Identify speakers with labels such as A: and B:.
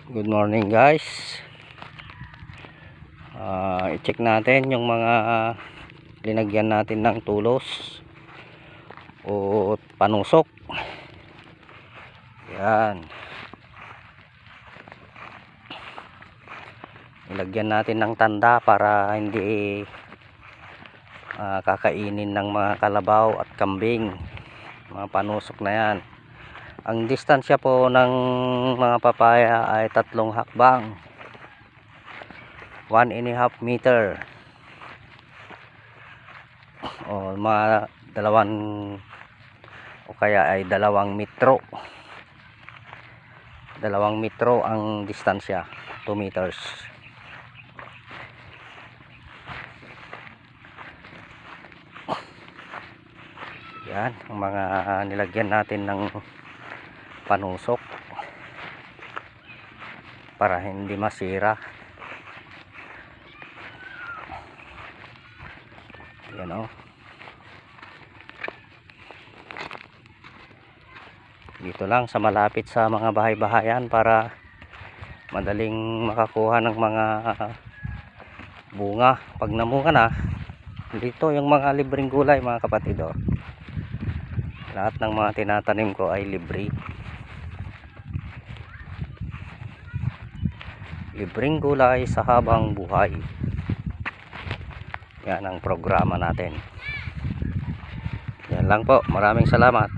A: Good morning guys. I-check natin yung mga linagyan natin ng tulos o panusok. Yan. Ilagyan natin ng tanda para hindi kakainin ng mga kalabaw at kambing. Mga panusok na yan. Ang distansya po ng mga papaya ay 3 hakbang, 1.5 meter o mga 2 o kaya ay 2 metro. 2 metro ang distansya, 2 meters. Yan ang mga nilagyan natin ng panusok para hindi masira. Yan o. Dito lang sa malapit sa mga bahay-bahayan para madaling makakuha ng mga bunga. Pag namunga na, dito yung mga libreng gulay mga kapatid. Lahat ng mga tinatanim ko ay libre. Libreng gulay sa habang buhay. Yan ang programa natin. Yan lang po. Maraming salamat.